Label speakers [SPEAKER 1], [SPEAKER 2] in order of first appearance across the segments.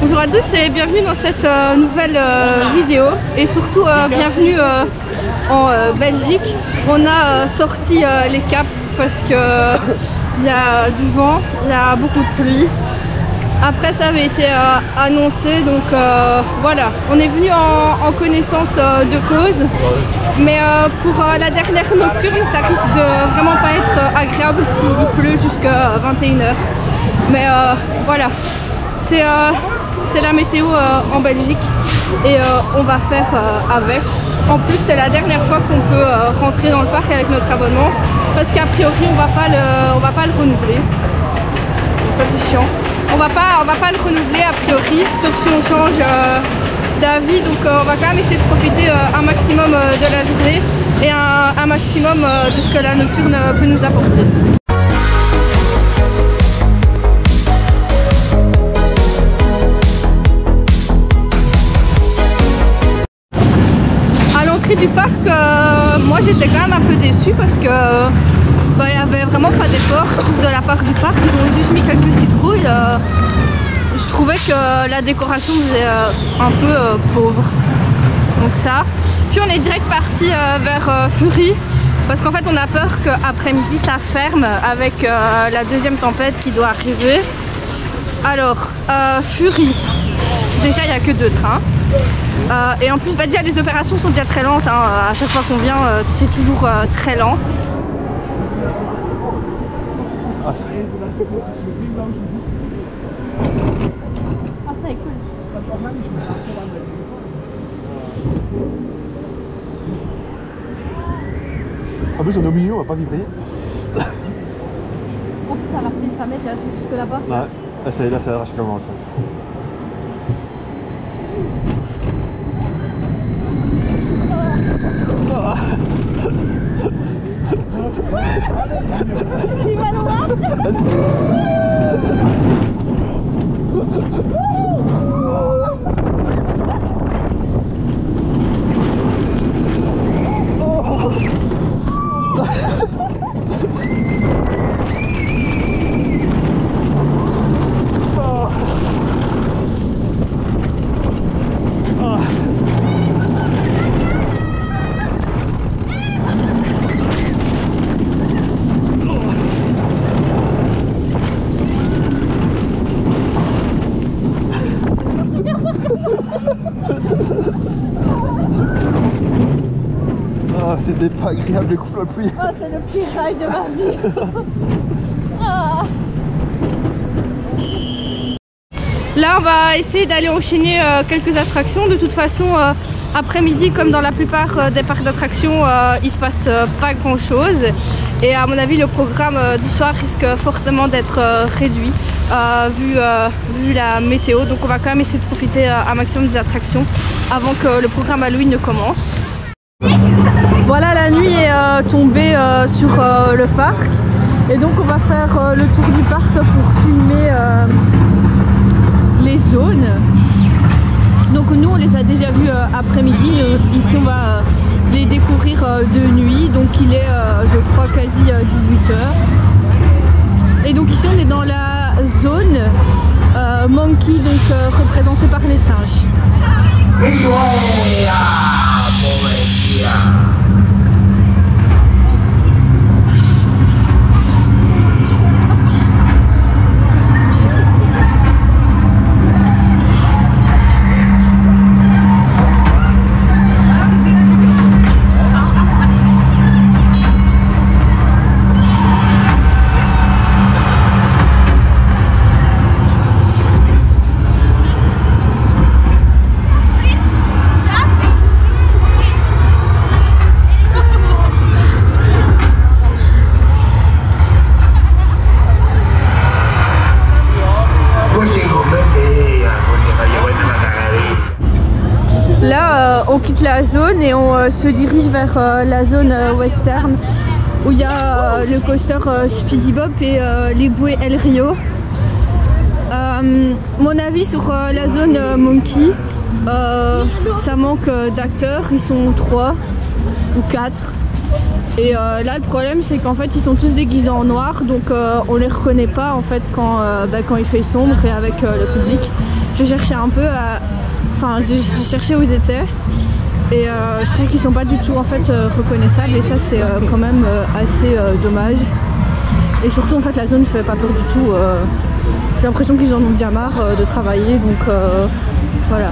[SPEAKER 1] Bonjour à tous et bienvenue dans cette nouvelle vidéo et surtout bienvenue en Belgique. On a sorti les capes parce que il y a du vent, il y a beaucoup de pluie. Après ça avait été annoncé, donc voilà, on est venu en connaissance de cause. Mais pour la dernière nocturne, ça risque de vraiment pas être agréable s'il pleut jusqu'à 21h. Mais voilà, c'est la météo en Belgique et on va faire avec. En plus, c'est la dernière fois qu'on peut rentrer dans le parc avec notre abonnement parce qu'a priori, on va pas le renouveler. Donc ça, c'est chiant. On va pas le renouveler a priori, sauf si on change d'avis. Donc on va quand même essayer de profiter un maximum de la journée et un maximum de ce que la nocturne peut nous apporter. À l'entrée du parc, moi j'étais quand même un peu déçue parce que il n'y avait vraiment pas d'effort de la part du parc. Ils ont juste mis quelques citrouilles. Je trouvais que la décoration faisait un peu pauvre. Donc ça. Puis on est direct parti vers Fury. Parce qu'en fait on a peur qu'après-midi ça ferme avec la deuxième tempête qui doit arriver. Alors, Fury. Déjà il n'y a que 2 trains. Et en plus déjà les opérations sont déjà très lentes. Hein. À chaque fois qu'on vient c'est toujours très lent.
[SPEAKER 2] Ah, ça est cool.
[SPEAKER 3] En plus on est au milieu, on va pas vibrer.
[SPEAKER 1] Je pense que ça l'a pris sa mère et c'est jusque là-bas.
[SPEAKER 3] Ouais, là ça commence.
[SPEAKER 1] Tu vas nous voir.
[SPEAKER 3] C'était pas agréable les couples à pluie.
[SPEAKER 1] Oh, c'est le pire rail de ma vie. Ah. Là on va essayer d'aller enchaîner quelques attractions. De toute façon après-midi comme dans la plupart des parcs d'attractions il se passe pas grand chose. Et à mon avis le programme du soir risque fortement d'être réduit vu la météo. Donc on va quand même essayer de profiter un maximum des attractions avant que le programme Halloween ne commence. Voilà, la nuit est tombée sur le parc et donc on va faire le tour du parc pour filmer les zones. Donc nous on les a déjà vus après-midi, ici on va les découvrir de nuit, donc il est je crois quasi 18h. Et donc ici on est dans la zone Monkey, donc représentée par les singes. Là on quitte la zone et on se dirige vers la zone western où il y a le coaster Speedy Bop et les bouées El Rio. Mon avis sur la zone Monkey, ça manque d'acteurs, ils sont 3 ou 4. Et là le problème c'est qu'en fait ils sont tous déguisés en noir, donc on les reconnaît pas en fait quand il fait sombre et avec le public. je cherchais un peu à... Enfin, j'ai cherché où ils étaient. Et je trouve qu'ils sont pas du tout en fait reconnaissables et ça c'est quand même assez dommage. Et surtout en fait la zone fait pas peur du tout. J'ai l'impression qu'ils en ont déjà marre de travailler, donc voilà.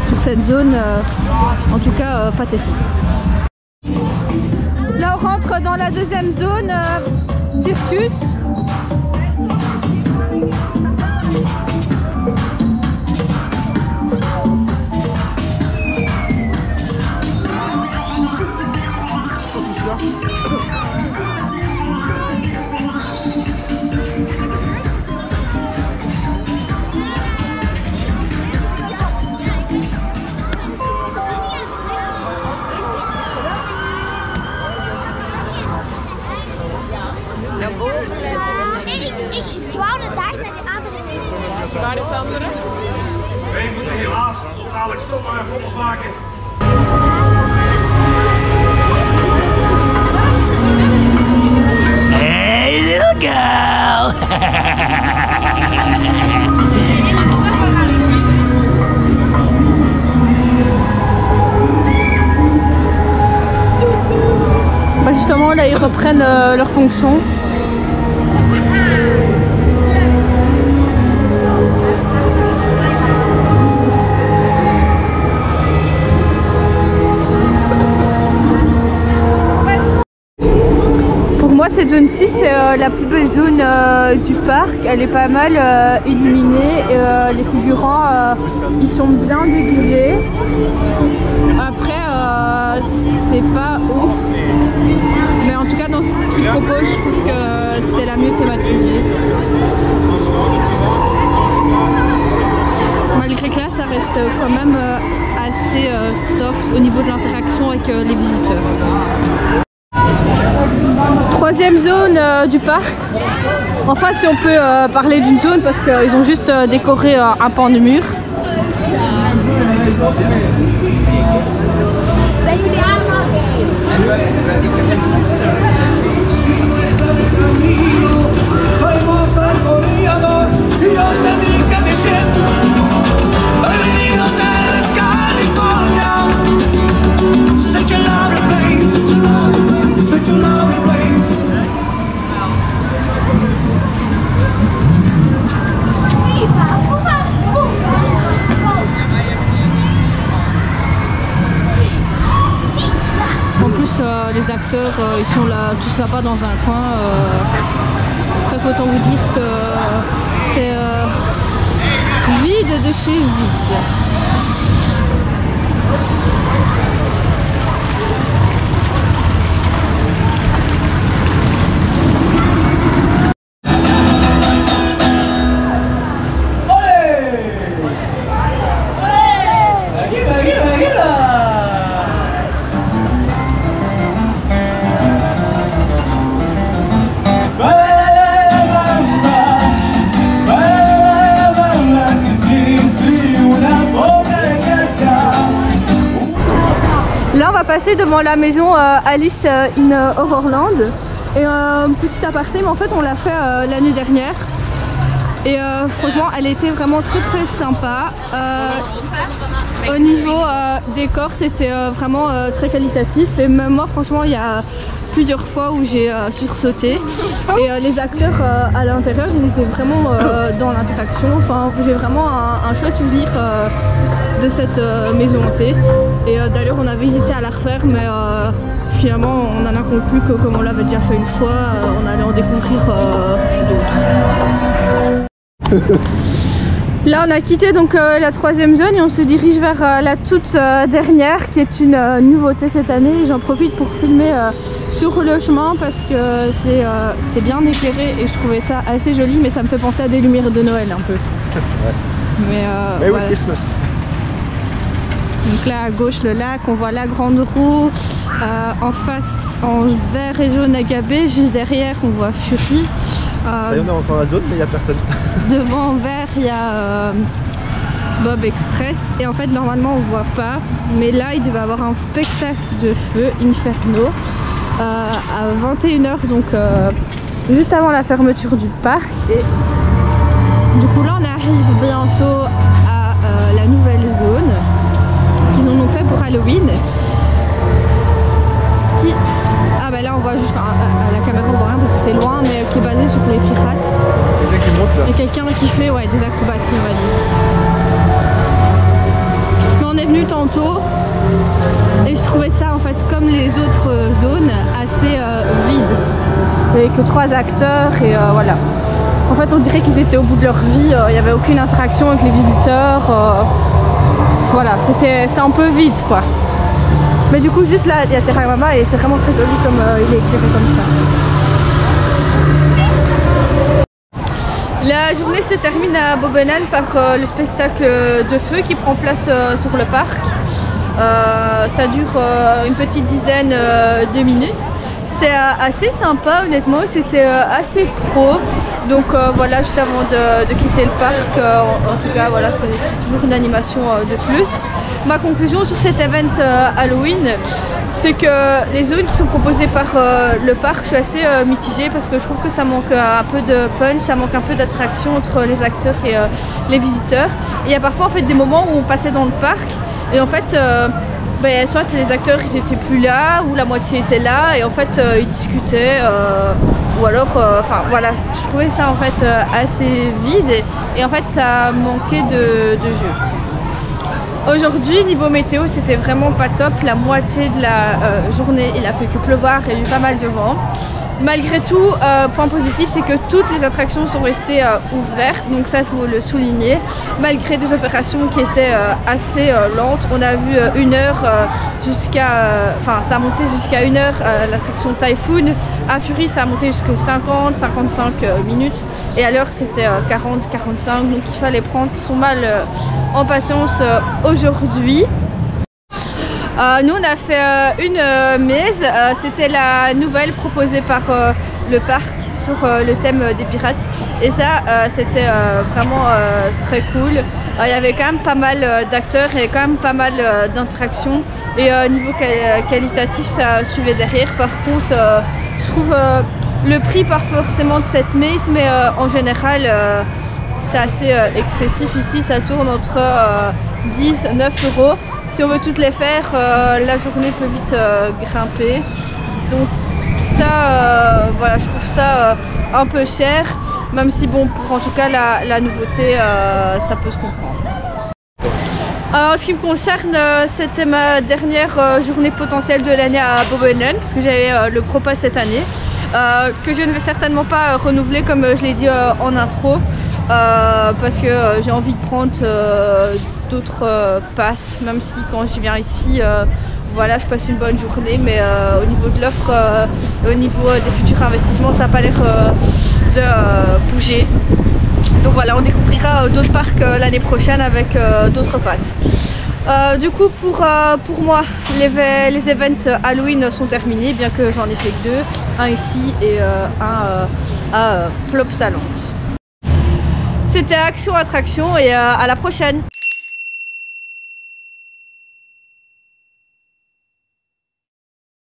[SPEAKER 1] Sur cette zone, en tout cas pas terrible. Là on rentre dans la deuxième zone, circus.
[SPEAKER 2] Ik wou de dag met die andere.
[SPEAKER 4] Waar is de andere?
[SPEAKER 5] We moeten helaas zo dadelijk stoppen en foto's maken.
[SPEAKER 6] Hey, little girl!
[SPEAKER 1] Bah justement là ils reprennent leur fonction. Pour moi cette zone 6 c'est la plus belle zone du parc, elle est pas mal illuminée et les figurants ils sont bien déguisés. Après c'est pas ouf, mais en tout cas dans ce qu'ils proposent je trouve que c'est la mieux thématisée. Malgré que là ça reste quand même assez soft au niveau de l'interaction avec les visiteurs. Troisième zone du parc. Enfin si on peut parler d'une zone parce qu'ils ont juste décoré un pan de mur. Les acteurs ils sont là tous là-bas dans un coin. Bref, autant vous dire que c'est vide de chez vide. Là on va passer devant la maison Alice in Horrorland et petit aparté, mais en fait on l'a fait l'année dernière et franchement elle était vraiment très sympa. Au niveau décor c'était vraiment très qualitatif et même moi franchement il y a plusieurs fois où j'ai sursauté et les acteurs à l'intérieur ils étaient vraiment dans l'interaction. Enfin j'ai vraiment un chouette souvenir de cette maison hantée et d'ailleurs on avait hésité à la refaire mais finalement on en a conclu que comme on l'avait déjà fait une fois on allait en découvrir d'autres. Là on a quitté donc la troisième zone et on se dirige vers la toute dernière qui est une nouveauté cette année. J'en profite pour filmer sur le chemin parce que c'est bien éclairé et je trouvais ça assez joli, mais ça me fait penser à des lumières de Noël un peu. Ouais. Mais
[SPEAKER 3] voilà. Christmas.
[SPEAKER 1] Donc là à gauche le lac, on voit la grande roue, en face en vert et jaune Agabé, juste derrière on voit Fury.
[SPEAKER 3] Ça y est, on est rentré dans la zone mais il n'y a personne.
[SPEAKER 1] Devant en vert il y a Bob Express et en fait normalement on voit pas, mais là il devait avoir un spectacle de feu Inferno à 21 h, donc juste avant la fermeture du parc. Et du coup là on arrive bientôt à que 3 acteurs et voilà. En fait on dirait qu'ils étaient au bout de leur vie, il n'y avait aucune interaction avec les visiteurs. Voilà, c'est un peu vide quoi. Mais du coup juste là il y a Terra Mama et c'est vraiment très joli comme il est éclairé comme ça. La journée se termine à Bobbenen par le spectacle de feu qui prend place sur le parc. Ça dure une petite dizaine de minutes. C'est assez sympa honnêtement, c'était assez pro. Donc voilà, juste avant de quitter le parc, en tout cas voilà, c'est toujours une animation de plus. Ma conclusion sur cet event Halloween, c'est que les zones qui sont proposées par le parc, je suis assez mitigée parce que je trouve que ça manque un peu de punch, ça manque un peu d'attraction entre les acteurs et les visiteurs. Et il y a parfois en fait des moments où on passait dans le parc et en fait soit les acteurs ils étaient plus là ou la moitié était là et en fait ils discutaient ou alors enfin voilà, je trouvais ça en fait assez vide et en fait ça manquait de jeu. Aujourd'hui niveau météo c'était vraiment pas top, la moitié de la journée il a fait que pleuvoir et il y a eu pas mal de vent. Malgré tout, point positif, c'est que toutes les attractions sont restées ouvertes, donc ça il faut le souligner. Malgré des opérations qui étaient assez lentes, on a vu 1 heure jusqu'à, enfin ça a monté jusqu'à 1 heure l'attraction Typhoon. À Fury ça a monté jusqu'à 50-55 minutes et à l'heure c'était 40-45, donc il fallait prendre son mal en patience aujourd'hui. Nous on a fait une mise, c'était la nouvelle proposée par le parc sur le thème des pirates et ça c'était vraiment très cool. Il y avait quand même pas mal d'acteurs et quand même pas mal d'interactions et niveau qualitatif ça suivait derrière. Par contre je trouve le prix pas forcément de cette mise mais en général c'est assez excessif ici, ça tourne entre 10-9 €. Si on veut toutes les faire, la journée peut vite grimper. Donc ça, voilà, je trouve ça un peu cher. Même si bon, pour en tout cas la nouveauté, ça peut se comprendre. En ce qui me concerne, c'était ma dernière journée potentielle de l'année à Bobbenen, parce que j'avais le gros pass cette année, que je ne vais certainement pas renouveler comme je l'ai dit en intro, parce que j'ai envie de prendre d'autres passes, même si quand je viens ici, voilà, je passe une bonne journée, mais au niveau de l'offre, au niveau des futurs investissements, ça n'a pas l'air de bouger. Donc voilà, on découvrira d'autres parcs l'année prochaine avec d'autres passes. Du coup pour moi les events Halloween sont terminés, bien que j'en ai fait que 2, un ici et un à Plopsaland. C'était Action Attraction et à la prochaine.